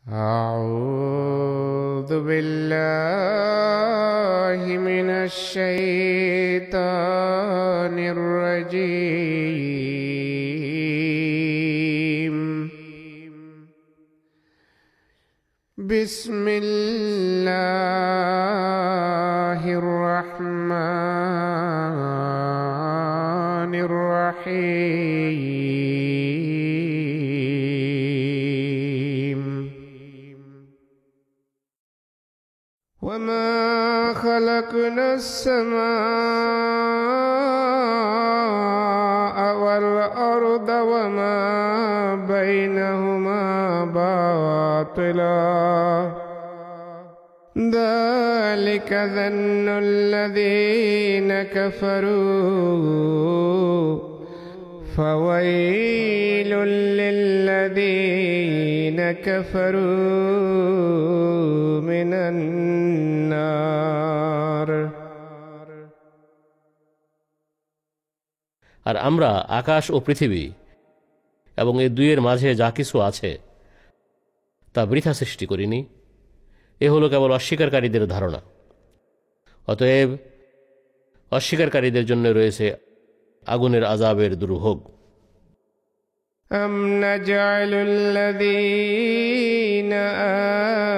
أعوذ بالله من الشيطان الرجيم. بسم الله الرحمن الرحيم. وما خلقنا السماء والأرض وما بينهما باطلا ذلك ظن الذين كفروا فويل للذين كفروا من النار. আর আমরা আকাশ ও পৃথিবী এবং এই দুইয়ের মাঝে যা কিছু আছে তা বৃথা সৃষ্টি করিনি। এ হলো কেবল অস্বীকারীদের ধারণা। অতএব অস্বীকারীদের জন্য রয়েছে আগুনের আযাবের দুর্ভোগ। أم نجعل الذين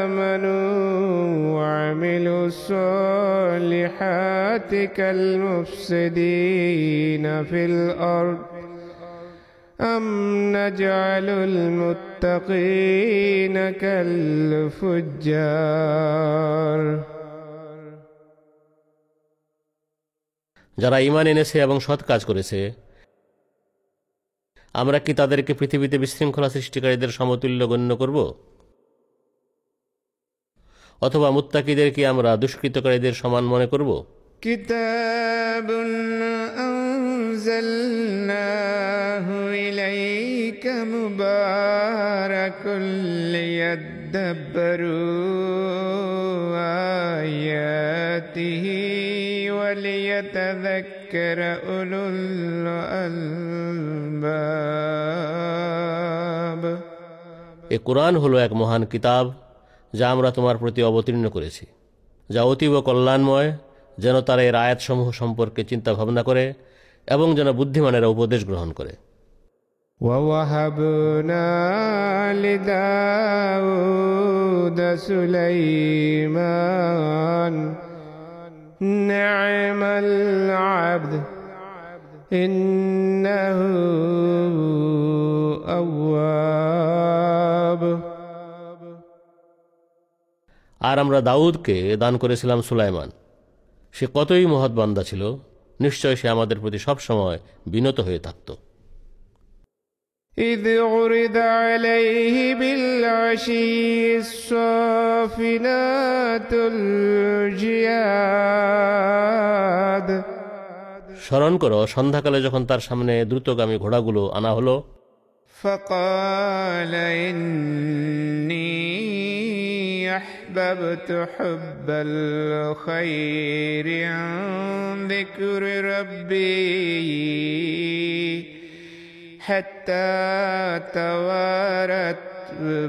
آمنوا وعملوا الصالحات كالمفسدين في الأرض أم نجعل المتقين كالفجار. যারা ঈমান এনেছে এবং সৎ কাজ করেছে, আমরা কি তাদেরকে পৃথিবীতে বিশৃঙ্খলা সৃষ্টিকারীদের সমতুল্য গণ্য করব, অথবা মুত্তাকিদের কি আমরা দুষ্কৃতকারীদের সমান মনে করব? কিতাবুন আনজালনাহু ইলাইকা মুবারাকুল লিয়াদাব্বারু আয়াতিহি ওয়া লিয়াতাযাক্কারা উলুল আলবাব. এ কোরআন হলো এক মহান কিতাব যা আমরা তোমার প্রতি অবতীর্ণ করেছি, যা অতীব কল্যাণময়, যেন তারা এর আয়াতসমূহ সম্পর্কে চিন্তা ভাবনা করে এবং যেন বুদ্ধিমানেরা উপদেশ গ্রহণ করে। وَوَهَبْنَا لِدَاوُودَ سُلَيْمَانَ نِعْمَ الْعَبْدُ إِنَّهُ أَوَّابٌ. আর আমরা দাউদকে দান করেছিলাম সুলাইমান। সে কতই মহৎ বান্দা ছিল, নিশ্চয় সে আমাদের প্রতি সব সময় বিনত হয়ে থাকত। إذ عرض عليه بالعشي الصافنات الجياد. স্মরণ করো, সন্ধ্যাকালে যখন তার সামনে দ্রুতগামী ঘোড়াগুলো আনা হলো। فقال إني أحببت حب الخير عن ذكر ربي حتى توارت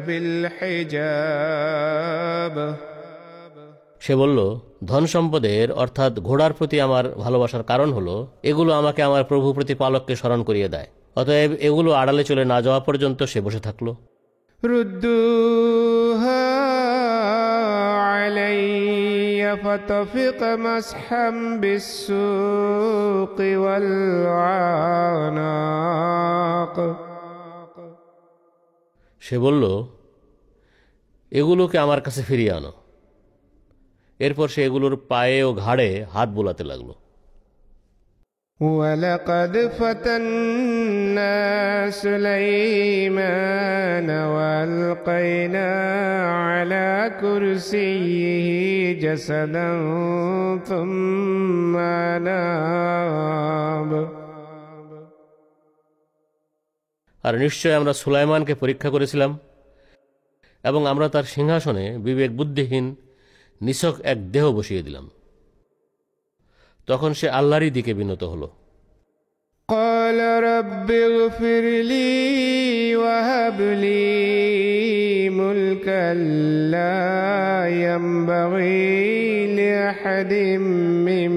بالحجاب. সে বলল, ধন সম্পদের অর্থাৎ ঘোড়ার প্রতি আমার ভালোবাসার কারণ হলো এগুলো আমাকে আমার প্রভু প্রতিপালককে স্মরণ করিয়ে দেয়। অতএব এগুলো আড়ালে চলে না যাওয়া পর্যন্ত সে বসে থাকল। রুদ্দুহা আলাইয়া ফাতাফিকা মাসহাম বিসসুকি ওয়াল আনাক. সে বলল, এগুলোকে আমার কাছে ফিরিয়ে আনো। এরপর সে এগুলোর পায়ে ও ঘাড়ে হাত বোলাতে লাগল। وَلَقَدْ فَتَنَّا سُلَيْمَانَ وَأَلْقَيْنَا عَلَى كُرْسِيِّهِ جَسَدًا ثُمَّ أَنَابَ. আর নিশ্চয় আমরা সুলাইমানকে পরীক্ষা করেছিলাম এবং আমরা তার সিংহাসনে বিবেক বুদ্ধিহীন নিছক এক দেহ বসিয়ে দিলাম। তখন সে আল্লাহরই দিকে বিনত হল। قال رب اغفر لي وهب لي ملكا كلا ينبغي لأحد من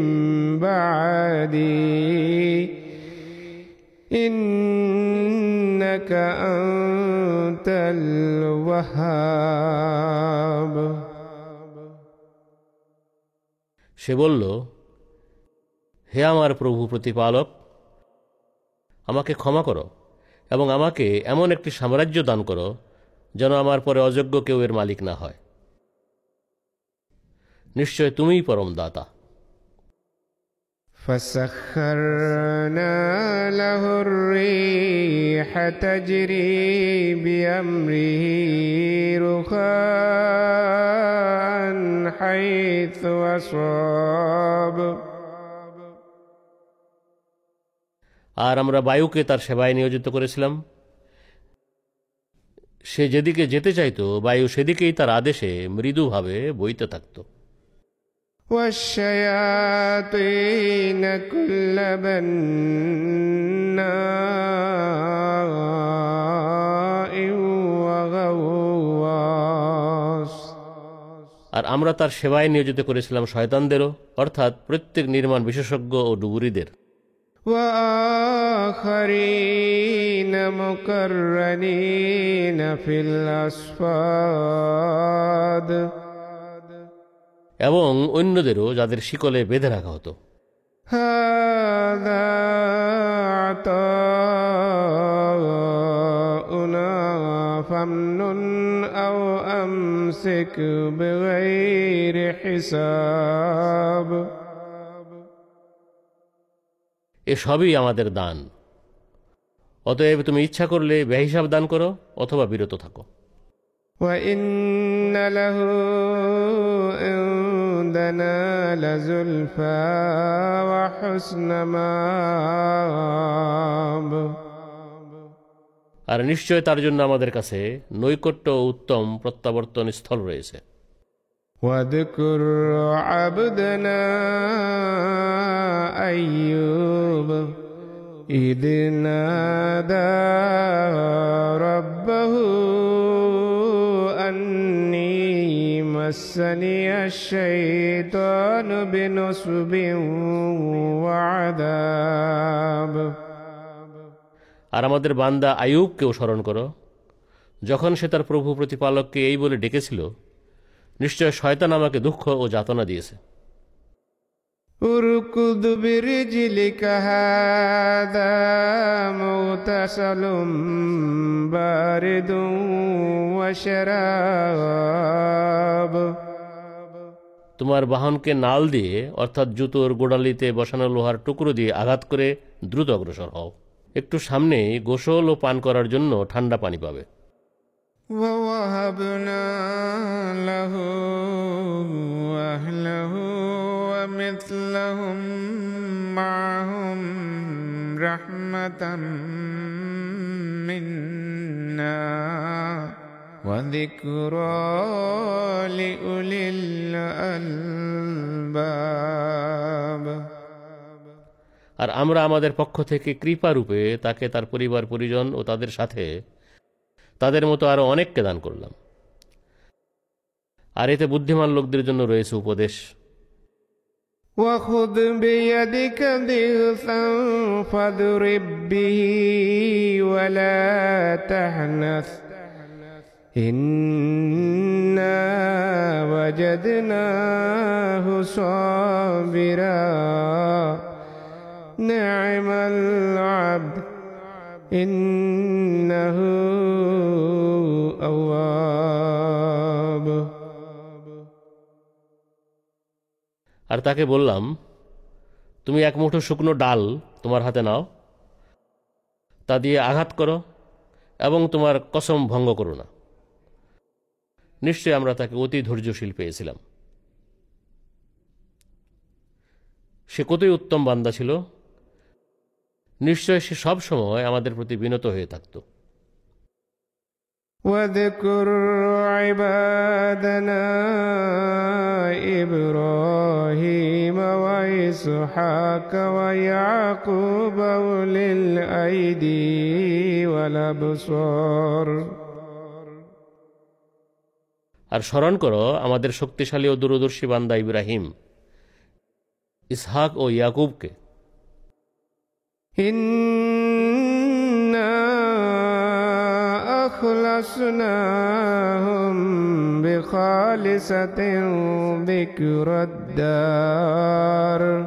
بعدي إنك أنت الوهاب. সে বলল, হে আমার প্রভু প্রতিপালক, আমাকে ক্ষমা করো এবং আমাকে এমন একটি সাম্রাজ্য দান করো যেন আমার পরে অযোগ্য কেউ এর মালিক না হয়। নিশ্চয় তুমিই পরম দাতা। فسخرنا له الريح تجري بأمره رخاء حيث أصاب. আর আমরা বায়ুকে তার সেবায় নিয়োজিত করেছিলাম। সে যেদিকে যেতে চাইত বায়ু সেদিকেই তার আদেশে মৃদুভাবে বইতে থাকত। والشياطين كل بناء وغواص. আর আমরা তার সেবায় নিয়োজিত করেছিলাম শয়তানদেরও, অর্থাৎ প্রত্যেক নির্মাণ বিশেষজ্ঞ ও ডুবুরিদের। وآخرين مقرنين في الأصفاد. এবং অন্যদেরও যাদের শিকলে বেঁধে রাখা হতো। هذا عطاؤنا فامنن أو أمسك بغير حساب. এসবই আমাদের দান, অতএব তুমি ইচ্ছা করলে বেহিসাব দান করো অথবা বিরত থাকো। وإن له عندنا لزلفى وحسن مآب. আর নিশ্চয় তার জন্য আমাদের কাছে নৈকট্য ও উত্তম প্রত্যাবর্তন স্থল রয়েছে। واذكر عبدنا أيوب إذ نادى ربه أني مسني الشيطان بنصب وعذاب. আর আমাদের বান্দা আইয়ুবকেও স্মরণ করো, যখন সে তার প্রভু প্রতিপালককে এই বলে ডেকেছিল, নিশ্চয় শয়তান আমাকে দুঃখ ও যাতনা দিয়েছে। اركض برجلك هذا مغتسل بارد وشراب. তোমার বাহনকে নাল দিয়ে, অর্থাৎ জুতোর গোড়ালিতে বসানো লোহার টুকরো দিয়ে আঘাত করে দ্রুত অগ্রসর হও। একটু সামনেই গোসল ও পান করার জন্য ঠান্ডা পানি পাবে। ووهبنا له أهله ومثلهم معهم رحمة منا وذكرى لأولي الألباب. আর আমরা আমাদের পক্ষ থেকে কৃপারূপে তাকে তার পরিবার পরিজন ও তাদের সাথে তাদের মতো আরো অনেককে দান করলাম। আর এতে বুদ্ধিমান লোকদের জন্য রয়েছে উপদেশ। وخذ بيدك ضغثا فاضرب به ولا تحنث إنا وجدناه صابرا نعم العبد إنه أواب. আর তাকে বললাম, তুমি এক মুঠো শুকনো ডাল তোমার হাতে নাও, তা দিয়ে আঘাত করো এবং তোমার কসম ভঙ্গ করো না। নিশ্চয় আমরা তাকে অতি ধৈর্যশীল পেয়েছিলাম। সে কতই উত্তম বান্দা ছিল। নিশ্চয় সে সব সময় আমাদের প্রতি বিনত হয়ে থাকত। واذكر عبادنا إبراهيم وإسحاق ويعقوب أولي الأيدي والأبصار. আর স্মরণ করো আমাদের শক্তিশালী ও দূরদর্শী বান্দা ইব্রাহিম, ইসহাক ও ইয়াকুবকে। ইন্না আখলাসনাহুম বিখালিসাতিন যিকরাদ-দার।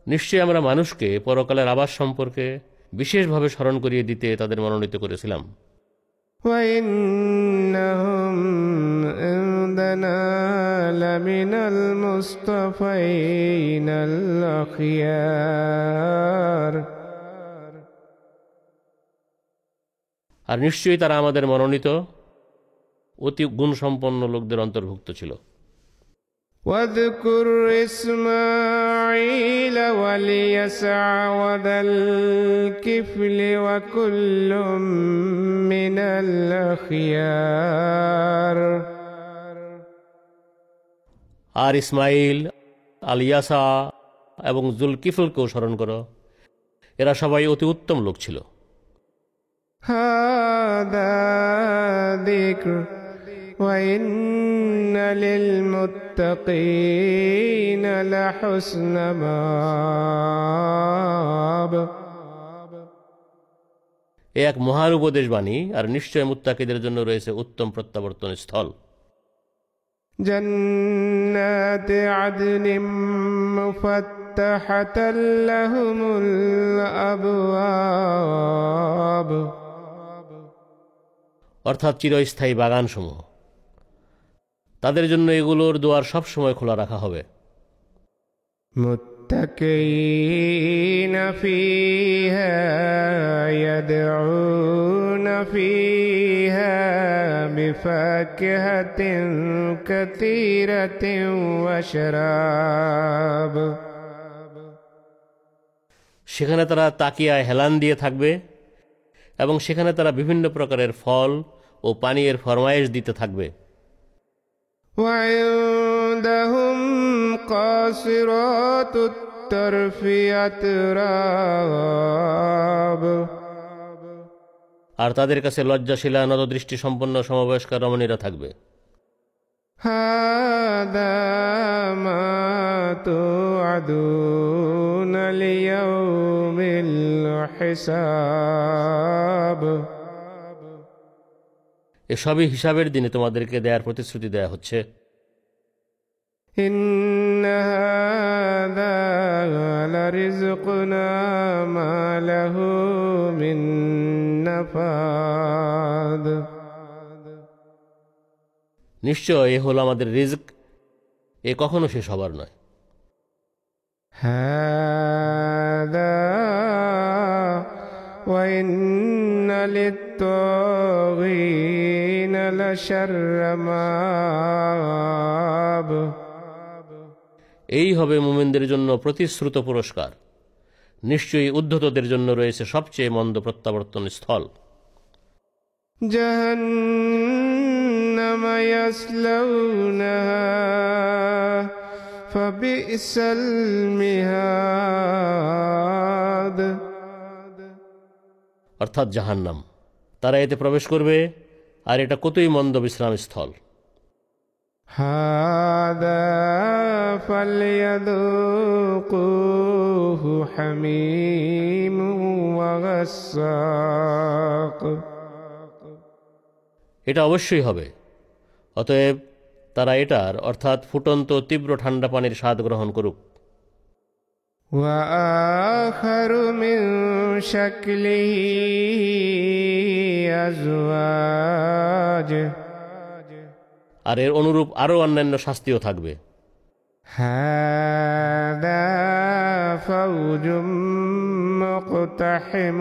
নিশ্চয়ই আমরা মানুষকে পরকালের আবাস সম্পর্কে বিশেষভাবে স্মরণ করিয়ে দিতে তাদের মনোনীত করেছিলাম। وإنهم عندنا لمن المصطفين الأخيار। আর নিশ্চয়ই তারা আমাদের মনোনীত অতি গুণসম্পন্ন লোকদের অন্তর্ভুক্ত ছিল। واذكر إسماعيل واليسع وذا الكفل وكل من الأخيار। আর ইসমাইল, আলিয়াসা এবং জুলকিফলকেও স্মরণ করো, এরা সবাই অতি উত্তম লোক ছিল। هذا ذكر وإن للمتقين لحسن مآب। এ এক মহান উপদেশ বাণী, আর নিশ্চয় মুত্তাকিদের জন্য রয়েছে উত্তম প্রত্যাবর্তন স্থল। جنات عدن مفتحة لهم الأبواب। অর্থাৎ চিরস্থায়ী বাগানসমূহ, তাদের জন্য এগুলোর দুয়ার সবসময় খোলা রাখা হবে। متكئين فيها يدعون فيها بفاكهة كثيرة وشراب। সেখানে তারা তাকিয়ায় হেলান দিয়ে থাকবে এবং সেখানে তারা বিভিন্ন প্রকারের ফল ও পানীয়ের ফরমায়েশ দিতে থাকবে। وعندهم قاصرات الطرف أتراب। আর তাদের কাছে লজ্জাশীলা নতদৃষ্টি সম্পন্ন সমবয়স্ক রমণীরা থাকবে। هذا ما توعدون ليوم الحساب। এসবই হিসাবের দিনে তোমাদেরকে দেয়ার প্রতিশ্রুতি দেয়া হচ্ছে। إن هذا لرزقنا ما له من نفاد। নিশ্চয় এ হলো আমাদের রিজক, এ কখনো শেষ হবার নয়। هذا وإن للطاغين لشر مآب। এই হবে মুমিনদের জন্য প্রতিশ্রুত পুরস্কার। নিশ্চয়ই উদ্ধতদের জন্য রয়েছে সবচেয়ে মন্দ প্রত্যাবর্তন স্থল। جهنم يصلونها فبئس المهاد। অর্থাৎ জাহান্নাম, তারা এতে প্রবেশ করবে, আর এটা কতই মন্দ বিশ্রাম স্থল। هذا فليذوقوه حميم وغساق। এটা অবশ্যই হবে, অতএব তারা এটার অর্থাৎ ফুটন্ত তীব্র ঠান্ডা পানির স্বাদ গ্রহণ করুক। وآخر من شكله أزواج। আর এর অনুরূপ আরও অন্যান্য শাস্তিও থাকবে। هذا فوج مقتحم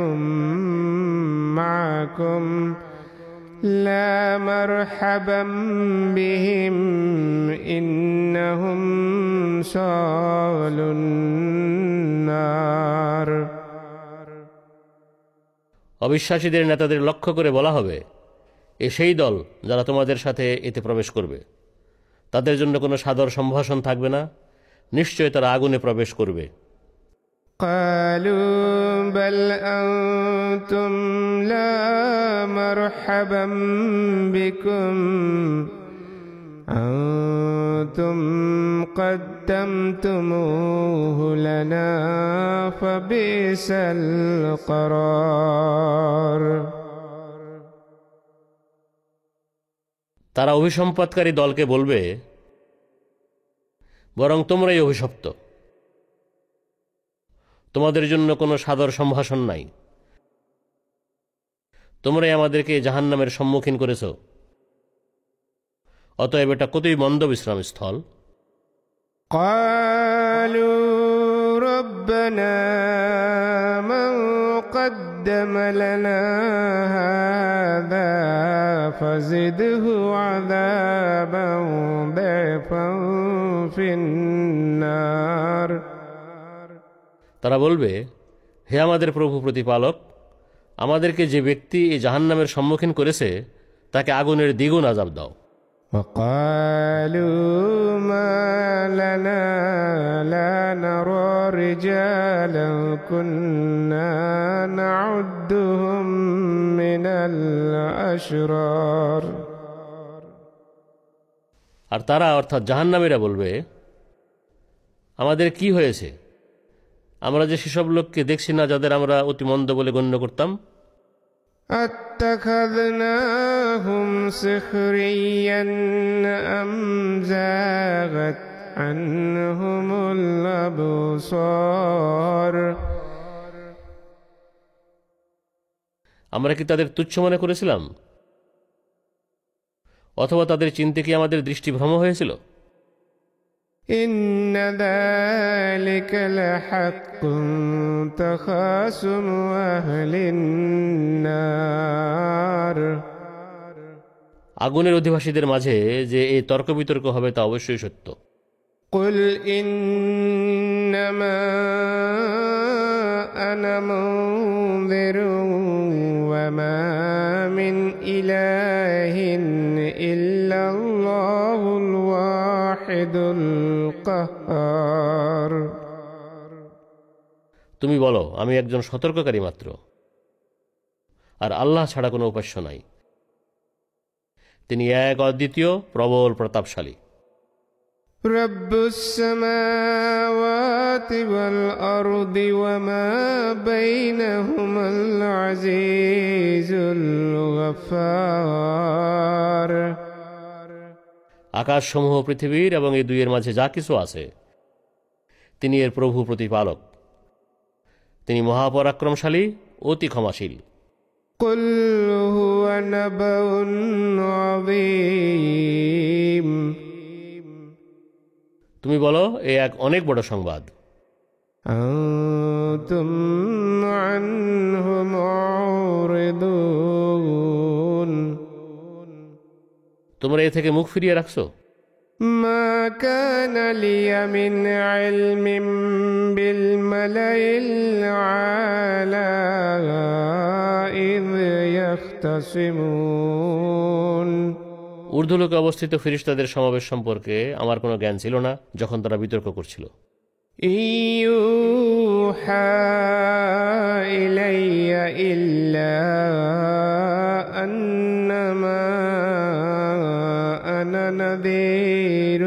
معكم لا مرحبا بهم إنهم صالوا النار। অবিশ্বাসীদের নেতাদের লক্ষ্য করে বলা হবে, এ সেই দল যারা তোমাদের সাথে এতে প্রবেশ করবে, তাদের জন্য কোনো সাদর সম্ভাষণ থাকবে না, নিশ্চয় তারা আগুনে প্রবেশ করবে। قالوا بل أنتم لا مرحبا بكم أنتم قدمتموه لنا فبئس القرار তারা অভিসম্পাদকারী দলকে বলবে, বরং তোমরাই অভিশপ্ত, তোমাদের জন্য কোনো সাদর সম্ভাষণ নাই, তোমরাই আমাদেরকে জাহান্নামের সম্মুখীন করেছ, অতএব এটা কতই মন্দ বিশ্রামস্থল। قالوا ربنا من قدم لنا هذا فزده عذابا ضعفا في النار তারা বলবে, হে আমাদের প্রভু প্রতিপালক, আমাদেরকে যে ব্যক্তি এই জাহান্নামের সম্মুখীন করেছে তাকে আগুনের দ্বিগুণ আযাব দাও। وقالوا ما لنا لا نرى رجالا كنا نعدهم من الأشرار আর তারা অর্থাৎ জাহান্নামীরা বলবে, আমাদের কি হয়েছে, আমরা যে সেসব লোককে দেখছি না যাদের আমরা অতি মন্দ বলে গণ্য করতাম। أتخذناهم سخريا أم زاغت عنهم الأبصار আমরা কি তাদের তুচ্ছ মনে করেছিলাম, অথবা তাদের চিনতে কি আমাদের দৃষ্টিভ্রম হয়েছিল? إن ذلك لحق تخاصم أهل النار আগুনের অধিবাসীদের মাঝে যে এই তর্ক বিতর্ক হবে তা অবশ্যই সত্য। قل إنما أنا منذر وما من إله إلا الله الواحد القهار তুমি বলো, আমি একজন সতর্ককারী মাত্র, আর আল্লাহ ছাড়া কোনো উপাস্য নাই, তিনি এক অদ্বিতীয় প্রবল প্রতাপশালী। رب السماوات والأرض وما بينهما العزيز الغفار আকাশসমূহ পৃথিবীর এবং এই দুইয়ের মাঝে যা কিছু আছে, তিনি এর প্রভু প্রতিপালক, তিনি মহাপরাক্রমশালী, অতি ক্ষমাশীল। قل هو نبأ عظيم তুমি বলো, এ এক অনেক বড় সংবাদ, أنتم عنه معرضون তোমরা এ থেকে মুখ ফিরিয়ে রাখছো। ما كان لي من علم بالملأ الأعلى إذ يختصمون ঊর্ধ্বলোকে অবস্থিত ফেরেশতাদের সমাবেশ সম্পর্কে আমার কোনো জ্ঞান ছিল না যখন তারা বিতর্ক করছিল। إن يوحى إلي إلا أنما أنا نذير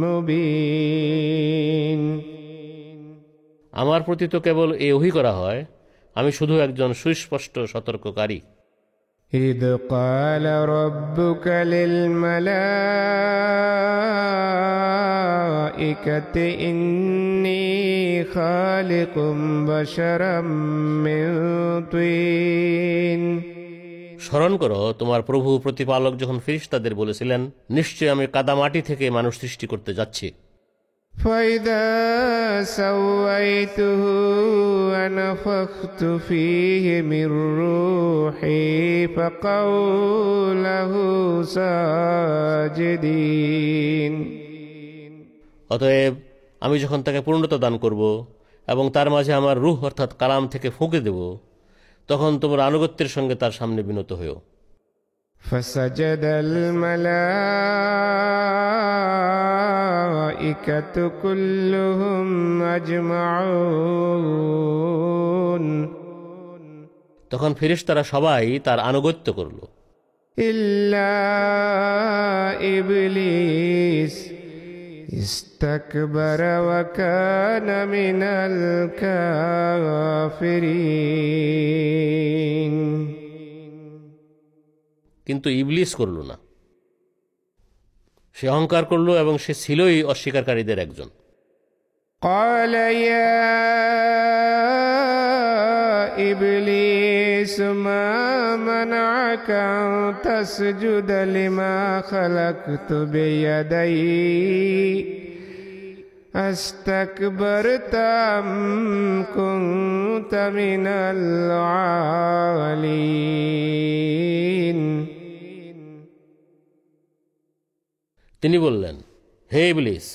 مبين আমার প্রতি তো কেবল এই ওহী করা হয়, আমি শুধু একজন সুস্পষ্ট সতর্ককারী। إذ قال ربك للملائكة إني خالق بشرا من طين স্মরণ করো, তোমার প্রভু প্রতিপালক যখন ফেরেশতাদের বলেছিলেন, নিশ্চয় আমি কাদামাটি থেকে মানুষ সৃষ্টি করতে যাচ্ছি। فإذا سويته ونفخت فيه من روحي فقعوا له ساجدين অতএব আমি যখন তাকে পূর্ণতা দান করব এবং তার মাঝে আমার রূহ অর্থাৎ কালাম থেকে ফুঁকে দেব, তখন তোমরা আনুগত্যের সঙ্গে তার সামনে বিনত হও। فسجد الملائكة كلهم أجمعون তখন ফেরেশতারা সবাই তার আনুগত্য করল إلا إبليس استكبر وكان من الكافرين কিন্তু ইবলিস করল না, সে অহংকার করল এবং সে ছিলই অস্বীকারীদের একজন। قال يا إبليس ما منعك أن تسجد لما خلقت بيدي أستكبرت أم كنت من العالين তিনি বললেন, হে ইবলিস,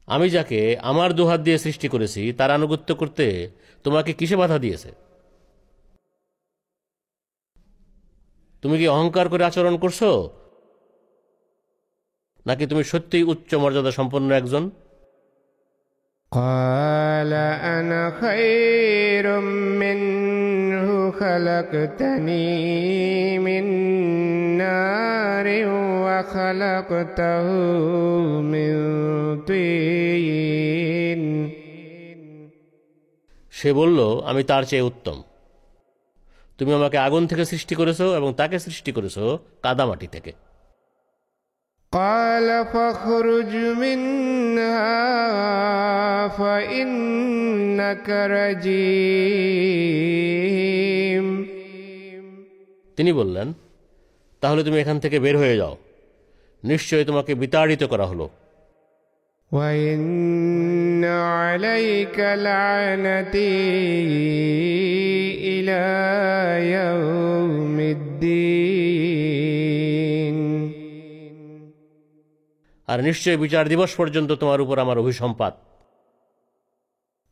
আমি যাকে আমার দুহাত দিয়ে সৃষ্টি করেছি তার আনুগত্য করতে তোমাকে কিসে বাধা দিয়েছে? তুমি কি অহংকার করে আচরণ করছো, নাকি তুমি সত্যিই উচ্চ মর্যাদা সম্পন্ন একজন? قال أنا خير منه خلقتني من نار وخلقته من طين সে বলল, আমি তার চেয়ে উত্তম। তুমি আমাকে আগুন থেকে সৃষ্টি করেছো এবং তাকে সৃষ্টি করেছো কাদামাটি থেকে। قال فاخرج منها فإنك رجيم তিনি বললেন, তাহলে তুমি এখান থেকে বের হয়ে যাও, নিশ্চয়ই তোমাকে বিতাড়িত করা হলো। وإن عليك لعنتي إلى يوم الدين আর নিশ্চয়ই বিচার দিবস পর্যন্ত তোমার উপর আমার অভিসম্পাত।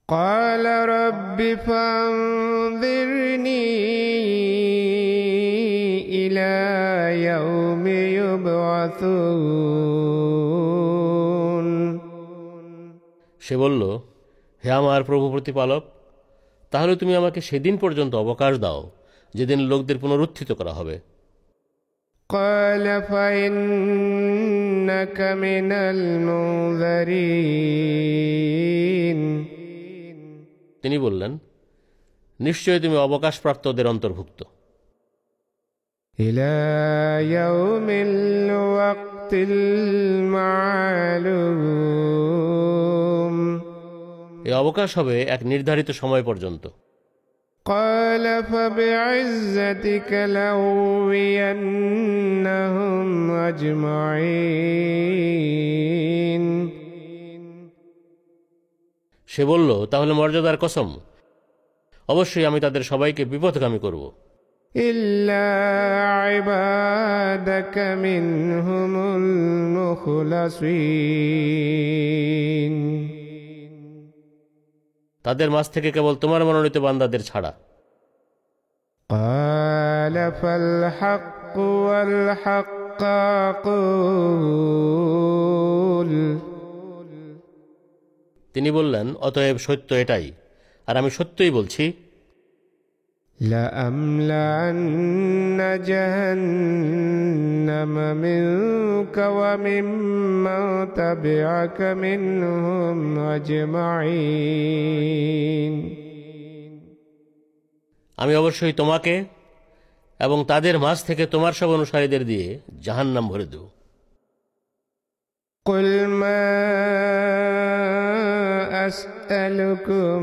قال رب فانظرني إلى يوم يبعثون সে বলল, হে আমার প্রভু প্রতিপালক, তাহলে তুমি আমাকে সেদিন পর্যন্ত অবকাশ দাও যেদিন লোকদের পুনরুত্থিত করা হবে। قال فإنك من المنذرين তিনি বললেন, নিশ্চয়ই তুমি অবকাশপ্রাপ্তদের অন্তর্ভুক্ত। إلى يوم الوقت المعلوم এই অবকাশ হবে এক নির্ধারিত সময় পর্যন্ত। قال فبعزتك لأغوينهم أجمعين সে বলল, তাহলে মর্যাদার কসম, অবশ্যই আমি তাদের সবাইকে বিপথগামী করব, إلا عبادك منهم المخلصين তাদের মাঝ থেকে কেবল তোমার মনোনীত বান্দাদের ছাড়া। قال فالحق والحق أقول তিনি বললেন, অতএব সত্য এটাই, আর আমি সত্যই বলছি, لأملأن جهنم منك وممن تبعك منهم أجمعين আমি অবশ্যই তোমাকে এবং তাদের মাঝ থেকে তোমার সব অনুসারীদের দিয়ে জাহান্নাম ভরে দেব। قل ما أسألكم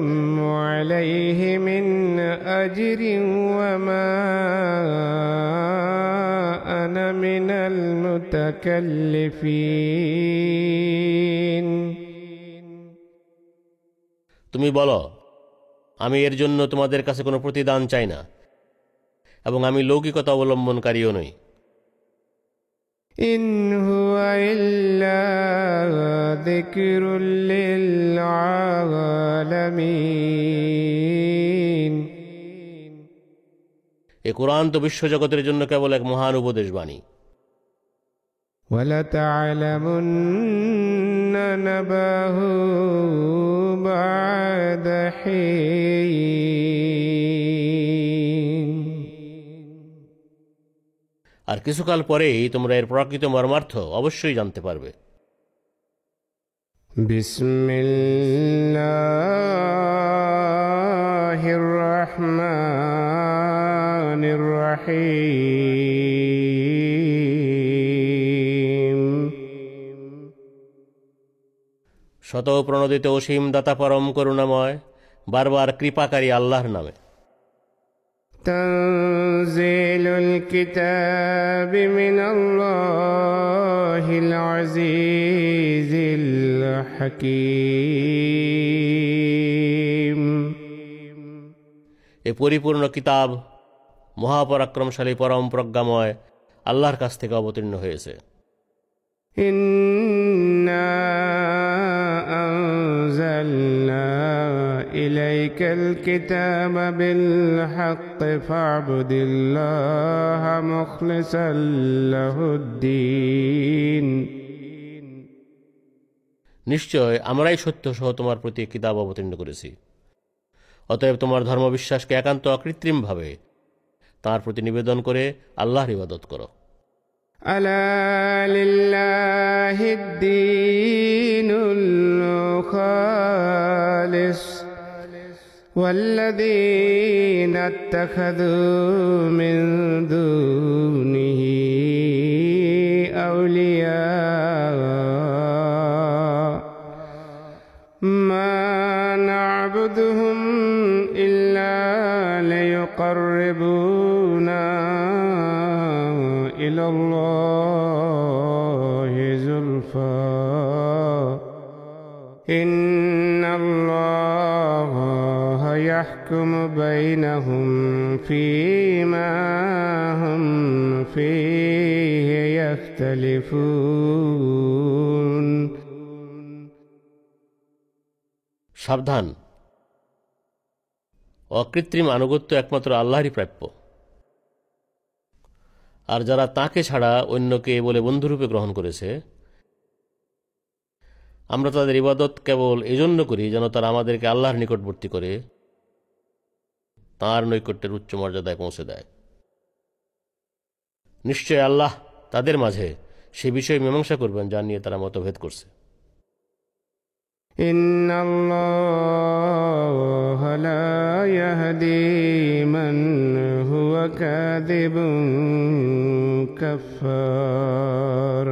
عليه من أجر وما أنا من المتكلفين তুমি বলো, আমি এর জন্য তোমাদের কাছে কোনো প্রতিদান চাই না এবং আমি লৌকিকতা অবলম্বনকারীও নই। إن هو إلا ذكر للعالمين এ কোরআন তো বিশ্বজগতের জন্য কেবল এক মহান উপদেশ বাণী। وَلَتَعْلَمُنَّ نَبَأَهُ بَعْدَ حِينٍ। আর কিছুকাল পরেই তোমরা এর প্রকৃত মর্মার্থ অবশ্যই জানতে পারবে। বিসমিল্লাহির রহমানির রহিম। শত প্রণোদিত অসীম দাতা পরম করুণাময় বারবার কৃপাকারী আল্লাহর নামে। তানজিলুল কিতাবি মিনাল্লাহিল আজিজিল হাকীম। এ পরিপূর্ণ কিতাব মহাপরাক্রমশালী পরম প্রজ্ঞাময় আল্লাহর কাছ থেকে অবতীর্ণ হয়েছে। ইন্না আনজালনা ইলাইকাল কিতাবা বিল হাক্কি ফা'বুদিল্লাহা মুখলিসাল লাহুদ্দীন। নিশ্চয় আমরাই সত্য সহ তোমার প্রতি কিতাব অবতীর্ণ করেছি, অতএব তোমার ধর্মবিশ্বাসকে একান্ত অকৃত্রিমভাবে তাঁর প্রতি নিবেদন করে আল্লাহর ইবাদত করো। আলা লিল্লাহিদ দীনুল খালিস ওয়াল্লাযীনা ইত্তাখাযু মিন দুনিহি আউলিয়া মা না'বুদুহুম ইল্লা লিয়ুকাররিবুনা ইলাল্লাহি যুলফা ইন্নাল্লাহা ইয়াহকুমু বাইনাহুম ফীমা হুম ফীহি ইখতালিফুন। সাবধান, অকৃত্রিম আনুগত্য একমাত্র আল্লাহরই প্রাপ্য, আর যারা তাকে ছাড়া অন্যকে বলে বন্ধুরূপে গ্রহণ করেছে, আমরা তাদের ইবাদত কেবল এজন্য করি যেন তারা আমাদেরকে আল্লাহর নিকটবর্তী করে তাঁর নৈকট্যের উচ্চ মর্যাদায় পৌঁছে দেয়। নিশ্চয় আল্লাহ তাদের মাঝে সে বিষয়ে মীমাংসা করবেন যা নিয়ে তারা মতভেদ করছে। ইন্নাল্লাহা লা ইয়াহদি মান হুয়া কাযিবুন কাফফার।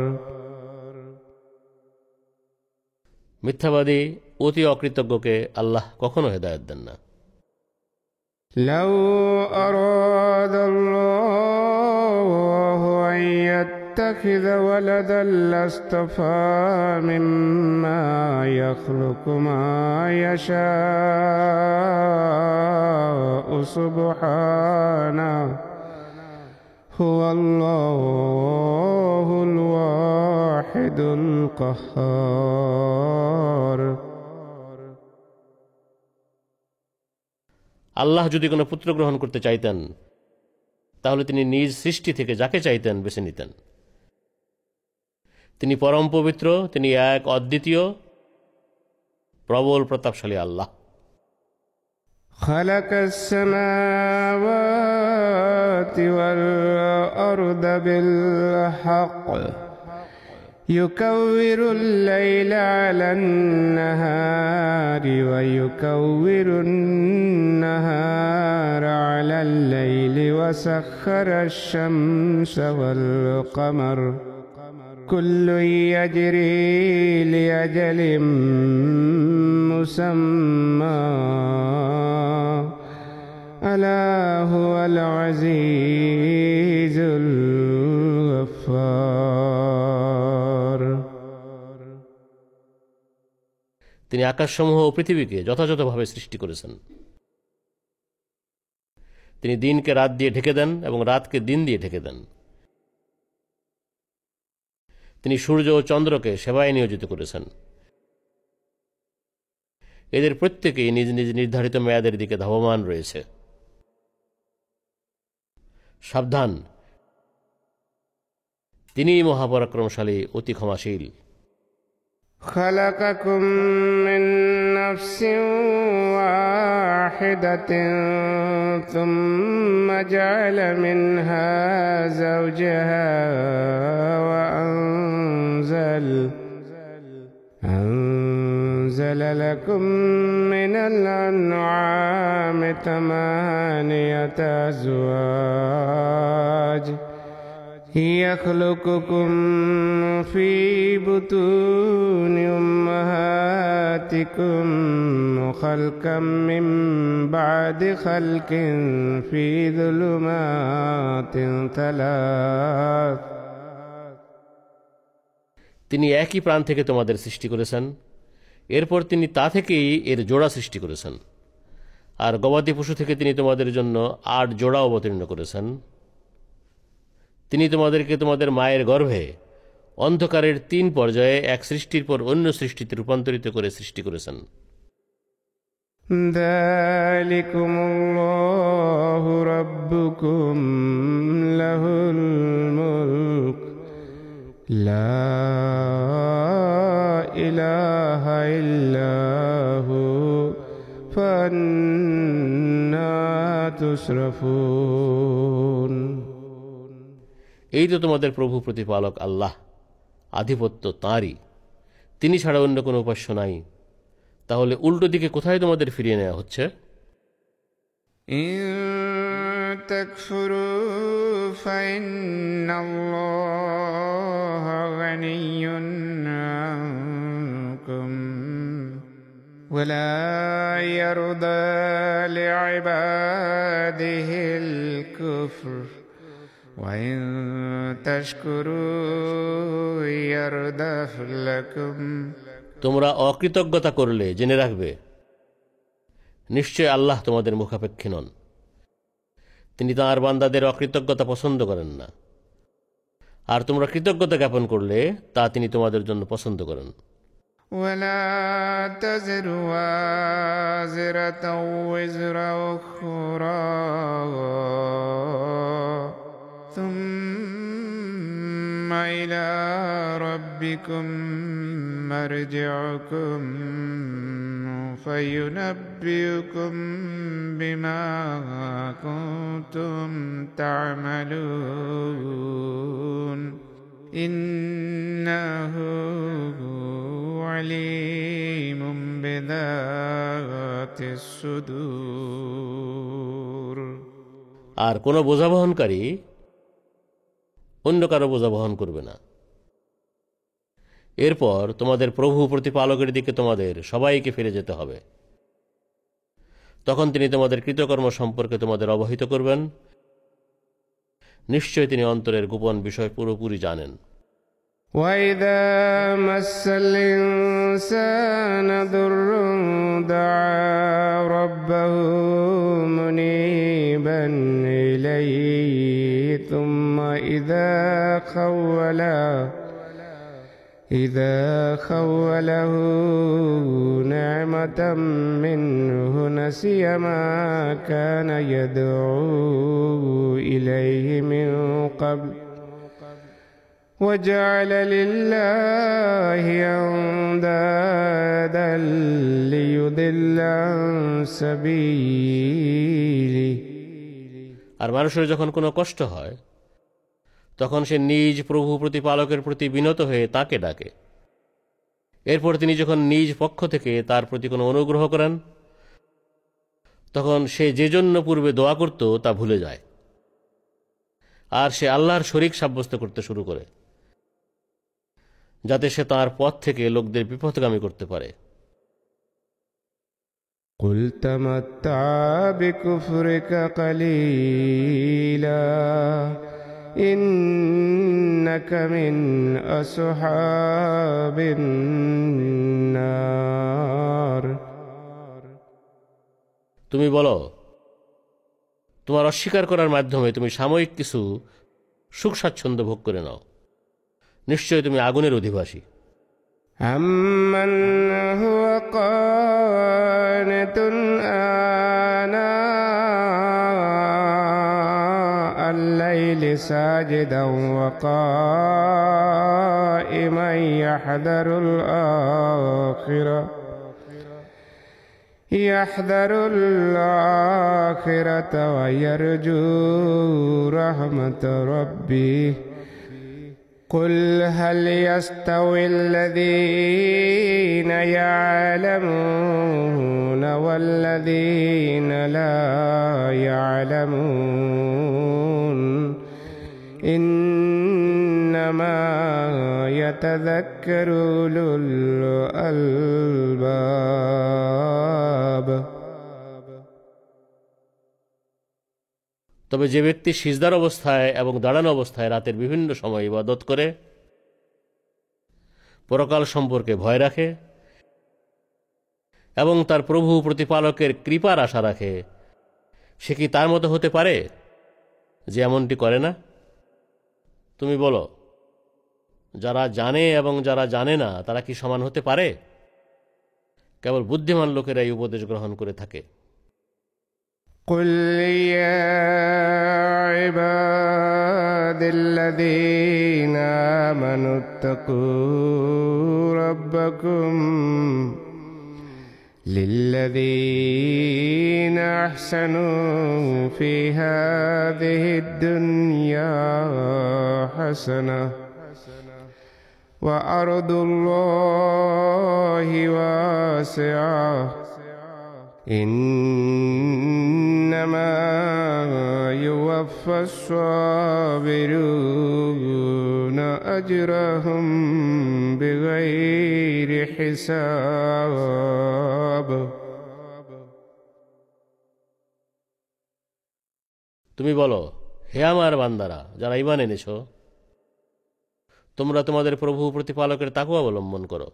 মিথ্যাবাদী অতি অকৃতজ্ঞকে আল্লাহ কখনো হেদায়েত দেন না। লাউ আরাদাল্লাহু আন ইয়াত্তাখিযা ওয়ালাদান লাসতাফা মিম্মা ইয়াখলুকু মা ইয়াশা'উ সুবহানাহু হুয়াল্লাহুল ওয়াহিদুল কাহ্হার। আল্লাহ যদি কোনো পুত্র গ্রহণ করতে চাইতেন তাহলে তিনি নিজ সৃষ্টি থেকে যাকে চাইতেন বেছে নিতেন। তিনি পরম পবিত্র, তিনি এক অদ্বিতীয় প্রবল প্রতাপশালী আল্লাহ। খালাকাস সামাওয়াতি ওয়াল আরদা বিল হক ইউকাউইরুল লাইলা আলান নাহারি ওয়া ইউকাউইরুন নাহারা আলাল লাইলি ওয়া সাখখারাশ শামসা ওয়াল কমার কুল্লুন ইয়াজরি লিআজালিম মুসাম্মা আলা হুয়াল আজিজুল গফফার। তিনি আকাশসমূহ ও পৃথিবীকে যথাযথভাবে সৃষ্টি করেছেন। তিনি দিনকে রাত দিয়ে ঢেকে দেন এবং রাতকে দিন দিয়ে ঢেকে দেন। তিনি সূর্য ও চন্দ্রকে সেবায় নিয়োজিত করেছেন। এদের প্রত্যেকেই নিজ নিজ নির্ধারিত মেয়াদের দিকে ধাবমান রয়েছে। সাবধান, তিনিই মহাপরাক্রমশালী, অতি ক্ষমাশীল। خلقكم من نفس واحدة ثم جعل منها زوجها وأنزل لكم من الأنعام ثمانية أزواج يخلقكم في بطون أمهاتكم خلقا من بعد خلق في ظلمات ثلاث। তিনি একই প্রাণ থেকে তোমাদের সৃষ্টি করেছেন, এরপর তিনি তা থেকেই এর জোড়া সৃষ্টি করেছেন, আর গবাদি পশু থেকে তিনি তোমাদের জন্য 8 জোড়া অবতীর্ণ করেছেন। তিনি তোমাদেরকে তোমাদের মায়ের গর্ভে অন্ধকারের 3 পর্যায়ে এক সৃষ্টির পর অন্য সৃষ্টিতে রূপান্তরিত করে সৃষ্টি করেছেন। যালিকুমুল্লাহু রাব্বুকুম লাহুল মুলক লা ইলাহা ইল্লাহু ফান্না তুসরাফুন। এই তো তোমাদের প্রভু প্রতিপালক আল্লাহ, আধিপত্য তাঁরই, তিনি ছাড়া অন্য কোনো উপাস্য নাই। তাহলে উল্টো দিকে কোথায় তোমাদের ফিরিয়ে নেওয়া হচ্ছে? ইন তাকফুরু ফাইন্নাল্লাহা গানিয়্যুন আনকুম ওয়া লা ইয়ারদা লিইবাদিহিল কুফর وَإِن تَشْكُرُوا يَرْضَهُ لَكُمْ। তোমরা অকৃতজ্ঞতা করলে জেনে রাখবে, নিশ্চয় আল্লাহ তোমাদের মুখাপেক্ষী নন। তিনি তাঁর বান্দাদের অকৃতজ্ঞতা পছন্দ করেন না, আর তোমরা কৃতজ্ঞতা জ্ঞাপন করলে তা তিনি তোমাদের জন্য পছন্দ করেন। وَلَا تَزِرُ وَازِرَةٌ وِزْرَ أُخْرَى ثُمَّ إِلَى رَبِّكُمْ مَرْجِعُكُمْ فَيُنَبِّئُكُم بِمَا كُنتُمْ تَعْمَلُونَ إِنَّهُ عَلِيمٌ بِذَاتِ الصُّدُورِ। আর কোনো বোঝা বহনকারী অন্য কারো বোঝা বহন করবে না। এরপর তোমাদের প্রভু প্রতিপালকের দিকে তোমাদের সবাইকে ফিরে যেতে হবে। তখন তিনি তোমাদের কৃতকর্ম সম্পর্কে তোমাদের অবহিত করবেন। নিশ্চয় তিনি অন্তরের গোপন বিষয় পুরোপুরি জানেন। وَإِذَا مَسَّ الْإِنسَانَ ضُرٌّ دَعَا رَبَّهُ مُنِيبًا إِلَيْهِ ثُمَّ إِذَا خَوَّلَهُ نِعْمَةً مِّنْهُ نَسِيَ مَا كَانَ يَدْعُو إِلَيْهِ مِن قَبْلُ وَجَعَلَ لِلَّهِ أَندَادًا لِيُضِلَّ عَن سَبِيلِهِ। আর মানুষের যখন কোনো কষ্ট হয়, তখন সে নিজ প্রভু প্রতিপালকের প্রতি বিনত হয়ে তাকে ডাকে। এরপর তিনি যখন নিজ পক্ষ থেকে তার প্রতি কোনো অনুগ্রহ করেন, তখন সে যে জন্য পূর্বে দোয়া করত তা ভুলে যায়, আর সে আল্লাহর শরীক সাব্যস্ত করতে শুরু করে, যাতে সে তাঁর পথ থেকে লোকদের বিপথগামী করতে পারে। قُلْ تَمَتَّعْ بِكُفْرِكَ قَلِيلًا إِنَّكَ مِنْ أَصْحَابِ النَّارِ। তুমি বলো, তোমার অস্বীকার করার মাধ্যমে তুমি সাময়িক কিছু সুখ স্বাচ্ছন্দ্য ভোগ করে নাও, নিশ্চয় তুমি আগুনের অধিবাসী। أَمَّنْ هُوَ قَانِتٌ آنَاءَ اللَّيْلِ الليل ساجدا وقائما يحذر الآخرة ويرجو رحمة ربه قل هل يستوي الذين يعلمون والذين لا يعلمون إنما يتذكر أولو الألباب। তবে যে ব্যক্তি সিজদার অবস্থায় এবং দাঁড়ানো অবস্থায় রাতের বিভিন্ন সময় ইবাদত করে, পরকাল সম্পর্কে ভয় রাখে এবং তার প্রভু প্রতিপালকের কৃপার আশা রাখে, সে কি তার মতো হতে পারে যে এমনটি করে না? তুমি বলো, যারা জানে এবং যারা জানে না তারা কি সমান হতে পারে? কেবল বুদ্ধিমান লোকেরা এই উপদেশ গ্রহণ করে থাকে। قل يا عبادي الذين آمنوا اتقوا ربكم للذين أحسنوا في هذه الدنيا حسنة وأرض الله واسعة إنما يوفى الصابرون أجرهم بغير حساب। তুমি বলো, হে আমার বান্দারা যারা ঈমান এনেছ, তোমরা তোমাদের প্রভু প্রতিপালকের তাকওয়া অবলম্বন করো।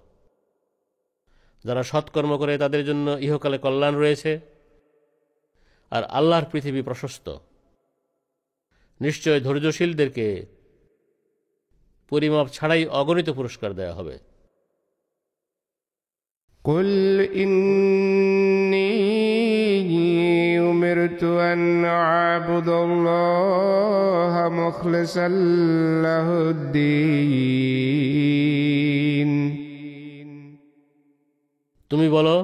যারা সৎকর্ম করে তাদের জন্য ইহকালে কল্যাণ রয়েছে, আর আল্লাহর পৃথিবী প্রশস্ত। নিশ্চয় ধৈর্যশীলদেরকে পরিমাপ ছাড়াই অগণিত পুরস্কার দেয়া হবে। قل إني أمرت أن أعبد الله مخلصا له الدين। তুমি বলো,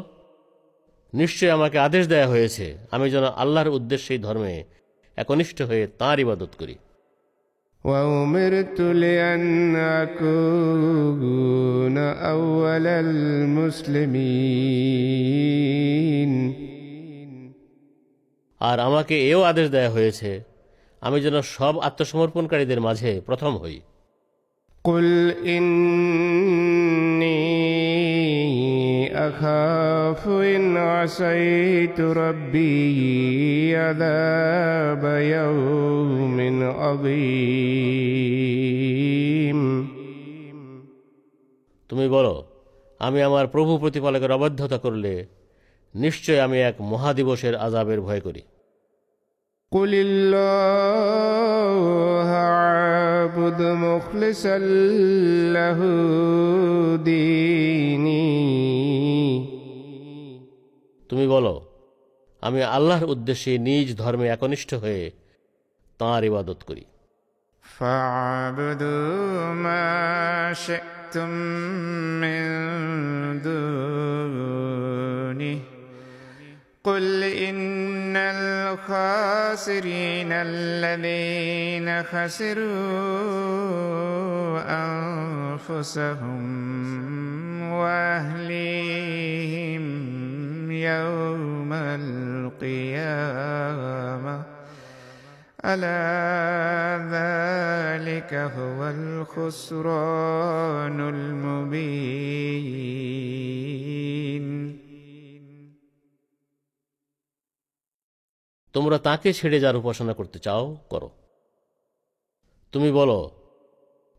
নিশ্চয় আমাকে আদেশ দেয়া হয়েছে আমি যেন আল্লাহর উদ্দেশ্যেই ধর্মে একনিষ্ঠ হয়ে তাঁর ইবাদত করি। وأمرت لأن أكون أول المسلمين। আর আমাকে এও আদেশ দেয়া হয়েছে আমি যেন সব আত্মসমর্পণকারীদের মাঝে প্রথম হই। قل إني أخاف إن عصيت ربي عذاب يوم عظيم। তুমি বলো, আমি আমার প্রভু প্রতিপালকের অবাধ্যতা করলে নিশ্চয় আমি এক মহাদিবসের আযাবের ভয় করি। قل الله أعبد مخلصا له ديني। তুমি বলো, আমি আল্লাহর উদ্দেশ্যে নিজ ধর্মে একনিষ্ঠ হয়ে তাঁর ইবাদত করি। فاعبدوا ما شئتم من دونه قل إن الخاسرين الذين خسروا أنفسهم وأهليهم يوم القيامة ألا ذلك هو الخسران المبين। তোমরা তাকে ছেড়ে যার উপাসনা করতে চাও করো। তুমি বলো,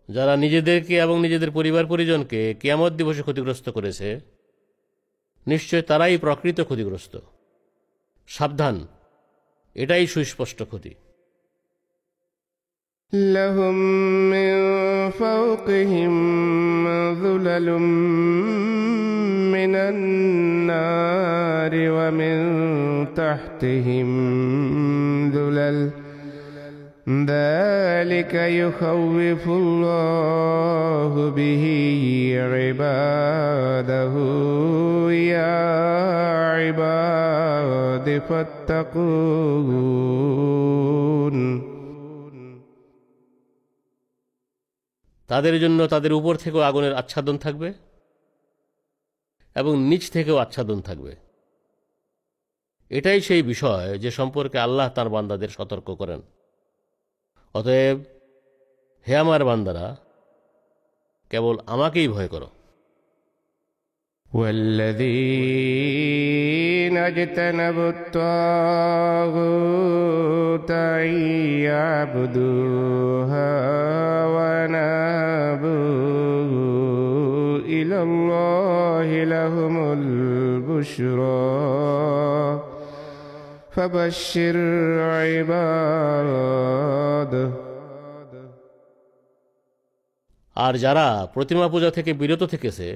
যারা নিজেদেরকে এবং নিজেদের পরিবার পরিজনকে কিয়ামত দিবসে ক্ষতিগ্রস্ত করেছে নিশ্চয় তারাই প্রকৃত ক্ষতিগ্রস্ত। সাবধান, এটাই সুস্পষ্ট ক্ষতি। لهم من فوقهم ظلل من النار ومن تحتهم ظلل ذلك يخوف الله به عباده يا عباد فاتقون তাদের জন্য তাদের উপর থেকেও আগুনের আচ্ছাদন থাকবে এবং নিচ থেকেও আচ্ছাদন থাকবে। এটাই সেই বিষয় যে সম্পর্কে আল্লাহ তাঁর বান্দাদের সতর্ক করেন। অতএব হে আমার বান্দারা, কেবল আমাকেই ভয় করো। والذين اجتنبوا الطاغوت أن يعبدوها وأنابوا إلى الله لهم البشرى فبشر عباده আর যারা প্রতিমা পূজা থেকে বিরত থেকেছে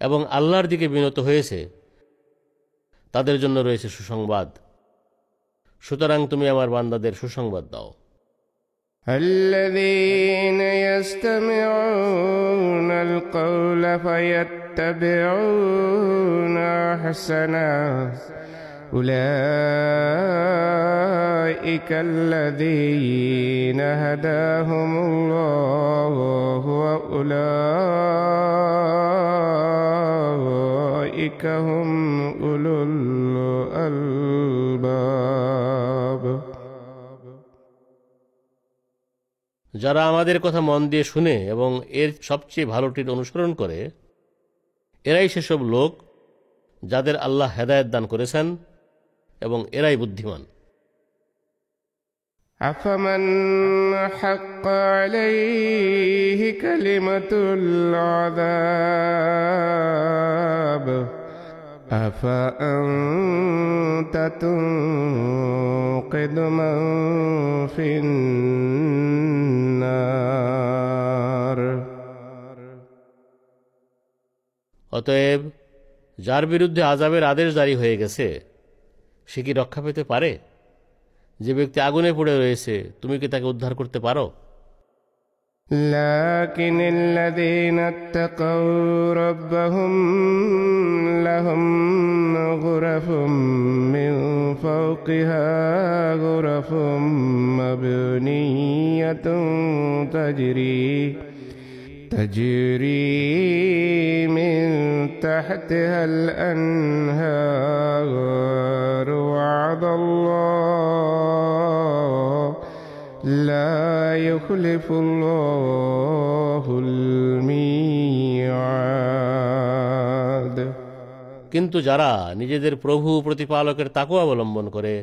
এবং আল্লাহর দিকে বিনত হয়েছে, তাদের জন্য রয়েছে সুসংবাদ। সুতরাং তুমি আমার বান্দাদের সুসংবাদ দাও। الذين يستمعون القول فيتبعون أحسنه أولئك الذين هداهم الله وأولئك هم أولو الألباب যারা আমাদের কথা মন দিয়ে শুনে এবং এর সবচেয়ে ভালোটির অনুসরণ করে, এরাই সেসব লোক যাদের আল্লাহ হেদায়েত দান করেছেন এবং এরাই বুদ্ধিমান। أفمن حق عليه كلمة العذاب أفأنت تنقذ من في النار অতএব যার বিরুদ্ধে আযাবের আদেশ জারি হয়ে গেছে, সে কি রক্ষা পেতে পারে? যে ব্যক্তি আগুনে পড়ে রয়েছে, তুমি কি তাকে উদ্ধার করতে পারো? لكن الذين اتقوا ربهم لهم غرف من فوقها غرف مبنية تجري من تحتها الأنهار وعد الله لا يخلف الله الميعاد কিন্তু যারা নিজেদের প্রভু প্রতিপালকের তাকওয়া অবলম্বন করে,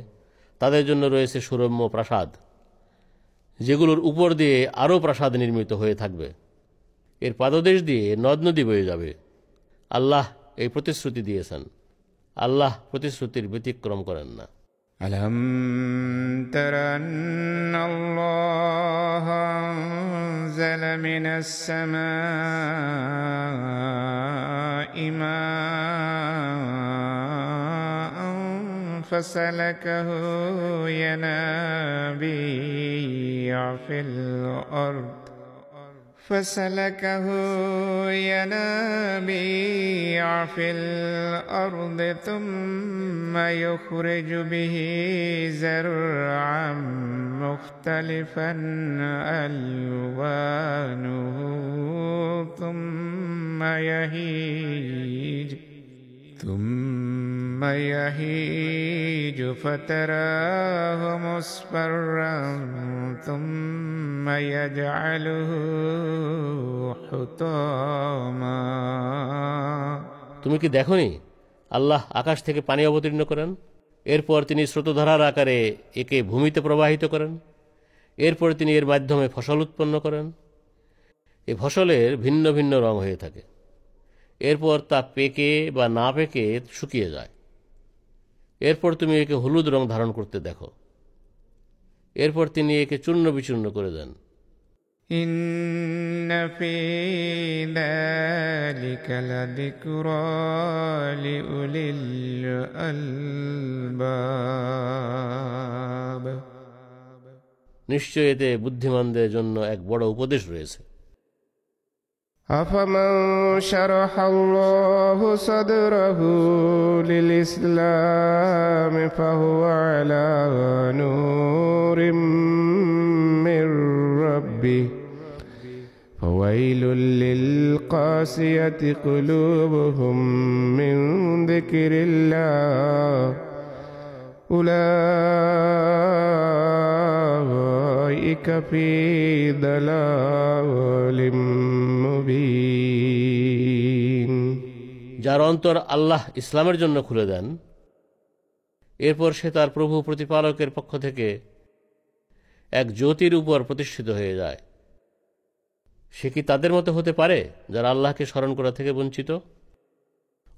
তাদের জন্য রয়েছে সুরম্য প্রাসাদ, যেগুলোর উপর দিয়ে আরও প্রাসাদ নির্মিত হয়ে থাকবে। এর পাদদেশ দিয়ে নদ নদী বয়ে যাবে। আল্লাহ এই প্রতিশ্রুতি দিয়েছেন। আল্লাহ প্রতিশ্রুতির ব্যতিক্রম করেন না। ألم تر أن الله أنزل من السماء ماء فسلكه ينابيع في الأرض ثم يخرج به زرعا مختلفا ألوانه ثم يهيج فتراه مصفرا ثم يجعله حطاما তুমি কি দেখোনি আল্লাহ আকাশ থেকে পানি অবতীর্ণ করেন, এরপর তিনি স্রোতধারার আকারে একে ভূমিতে প্রবাহিত করেন, এরপর তিনি এর মাধ্যমে ফসল উৎপন্ন করেন। এই ফসলের ভিন্ন ভিন্ন রং হয়ে থাকে। এরপর তা পেকে বা না পেকে শুকিয়ে যায়। এরপর তুমি একে হলুদ রং ধারণ করতে দেখো। এরপর তিনি একে চূর্ণ বিচূর্ণ করে দেন। إن في ذلك لذكرى لأولي الألباب নিশ্চয় এতে বুদ্ধিমানদের জন্য এক বড় উপদেশ রয়েছে। أفمن شرح الله صدره للإسلام فهو على نور من ربه فويل للقاسية قلوبهم من ذكر الله أولئك في ضلال মুবিন। যার অন্তর আল্লাহ ইসলামের জন্য খুলে দেন, এরপর সে তার প্রভু প্রতিপালকের পক্ষ থেকে এক জ্যোতির উপর প্রতিষ্ঠিত হয়ে যায়, সে কি তাদের মতো হতে পারে যারা আল্লাহকে স্মরণ করা থেকে বঞ্চিত?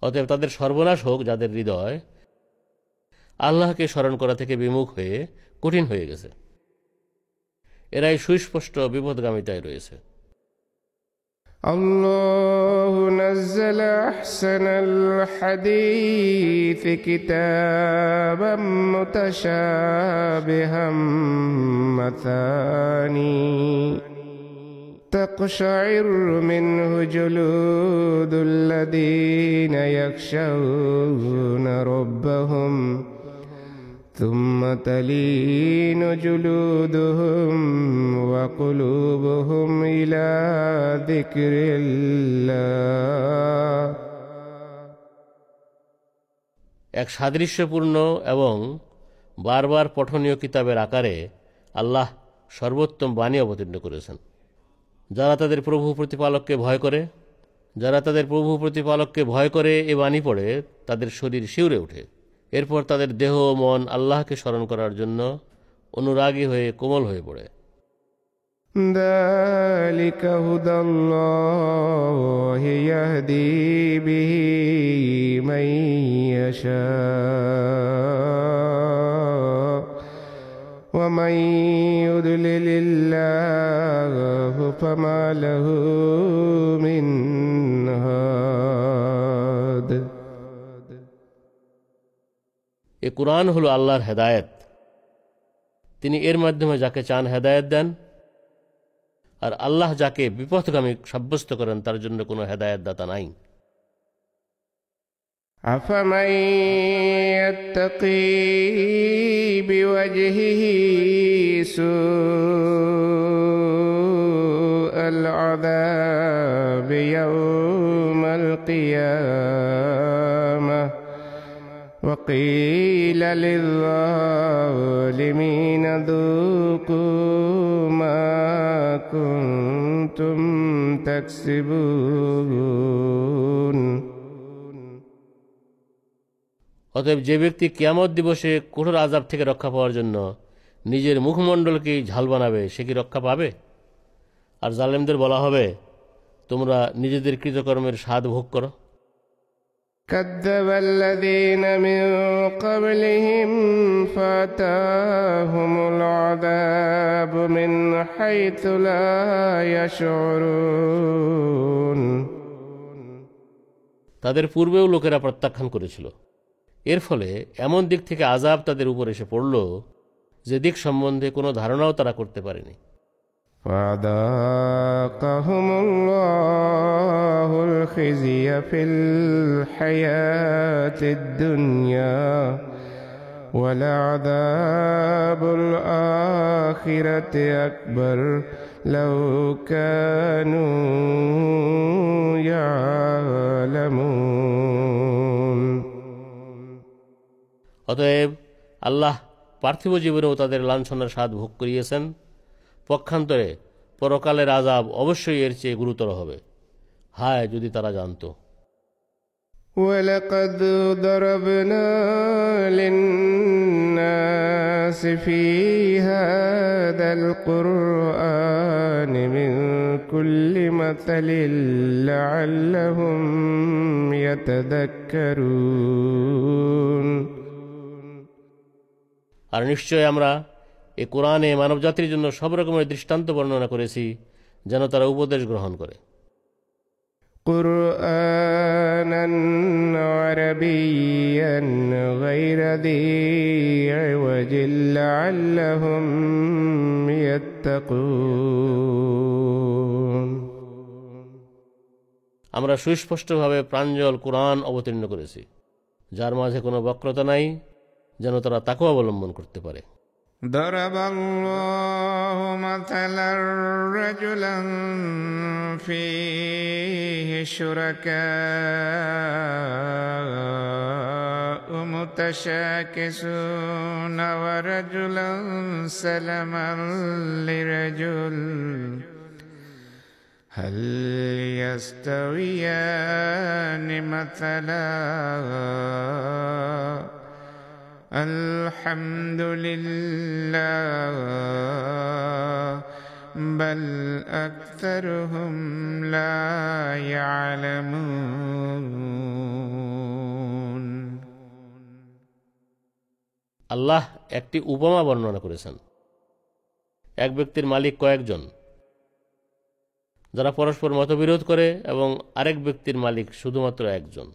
অতএব তাদের সর্বনাশ হোক যাদের হৃদয় আল্লাহকে স্মরণ করা থেকে বিমুখ হয়ে কঠিন হয়ে গেছে, এরাই সুস্পষ্ট বিপদগামিতায় রয়েছে। الله نزل أحسن الحديث كتابا متشابها مثاني تقشعر منه جلود الذين يخشون ربهم ثم تلين جلودهم وقلوبهم إلى ذكر الله। এক সাদৃশ্যপূর্ণ এবং বারবার পঠনীয় কিতাবের আকারে আল্লাহ সর্বোত্তম বাণী অবতীর্ণ করেছেন। যারা তাদের প্রভু প্রতিপালককে ভয় করে এ বাণী পড়ে তাদের শরীর শিউরে ওঠে, এরপর তাদের দেহ ও মন আল্লাহকে স্মরণ করার জন্য অনুরাগী হয়ে কোমল হয়ে পড়ে। ذلك هدى الله يهدي به من يشاء ومن يضلل الله فما له من هاد। এ কুরআন হলো আল্লাহর হেদায়েত, তিনি এর মাধ্যমে যাকে চান হেদায়েত দেন, আর আল্লাহ যাকে বিপথগামী সাব্যস্ত করেন তার জন্য কোনো হেদায়েত দাতা নাই। أفمن يتقي بوجهه سوء العذاب يوم القيامة وقيل للظالمين ذوقوا ما كنتم تكسبون। অতএব যে ব্যক্তি কিয়ামত দিবসে কঠোর আযাব থেকে রক্ষা পাওয়ার জন্য নিজের মুখমণ্ডলকেই ঝাল বানাবে, সে কি রক্ষা পাবে? আর জালেমদের বলা হবে, তোমরা নিজেদের কৃতকর্মের স্বাদ ভোগ করো। كذب الذين من قبلهم فأتاهم العذاب من حيث لا يشعرون। তাদের পূর্বেও লোকেরা প্রত্যাখ্যান করেছিল, এর ফলে এমন দিক থেকে আযাব তাদের উপর এসে পড়ল যে দিক সম্বন্ধে কোনো ধারণাও তারা করতে পারেনি। فَأَذَاقَهُمُ اللَّهُ الْخِزْيَ فِي الْحَيَاةِ الدُّنْيَا وَلَعَذَابُ الْآخِرَةِ أَكْبَرُ لَوْ كَانُوا يَعْلَمُونَ। অতএব আল্লাহ পার্থিব জীবনেও তাদের লাঞ্ছনার স্বাদ ভোগ করিয়েছেন, পক্ষান্তরে পরকালের আযাব অবশ্যই এর চেয়ে গুরুতর হবে। হায় যদি তারা জানত। وَلَقَدْ ضَرَبْنَا لِلنَّاسِ فِي هَذَا الْقُرْآنِ مِنْ كُلِّ مَثَلٍ لَعَلَّهُمْ يَتَذَكَّرُونَ। আর নিশ্চয় আমরা এ কোরআনে মানবজাতির জন্য সব রকমের দৃষ্টান্ত বর্ণনা করেছি যেন তারা উপদেশ গ্রহণ করে। قرآنا عربيا غير ذي عوج لعلهم يتقون। আমরা সুস্পষ্টভাবে প্রাঞ্জল কোরআন অবতীর্ণ করেছি, যার মাঝে কোনো বক্রতা নাই, যেন তারা তাকওয়া অবলম্বন করতে পারে। ضرب الله مثلا رجلا فيه شركاء متشاكسون ورجلا سلما لرجل هل يستويان مثلا الحمد لله بل أكثرهم لا يعلمون। আল্লাহ একটি উপমা বর্ণনা করেছেন। এক ব্যক্তির মালিক কয়েকজন, যারা পরস্পর মতবিরোধ করে, এবং আরেক ব্যক্তির মালিক শুধুমাত্র একজন।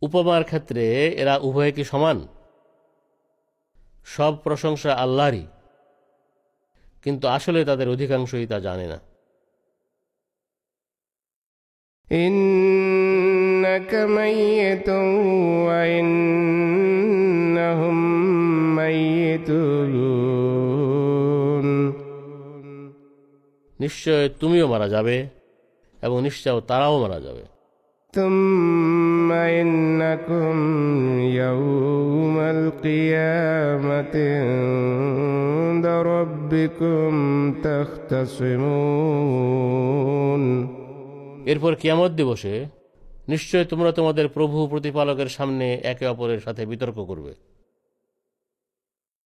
উপমার ক্ষেত্রে এরা উভয়ে কি সমান? সব প্রশংসা আল্লাহরই, কিন্তু আসলে তাদের অধিকাংশই তা জানে না। ইন্নাকা মাইয়িতুন ওয়া ইন্নাহুম মাইয়িতুন। নিশ্চয় তুমিও মারা যাবে, এবং নিশ্চয় তারাও মারা যাবে। থুম্মা ইন্নাকুম ইয়াউমাল কিয়ামাতি ইনদা রাব্বিকুম তাখতাসিমুন। এরপর কিয়ামত দিবসে নিশ্চয় তোমরা তোমাদের প্রভু প্রতিপালকের সামনে একে অপরের সাথে বিতর্ক করবে।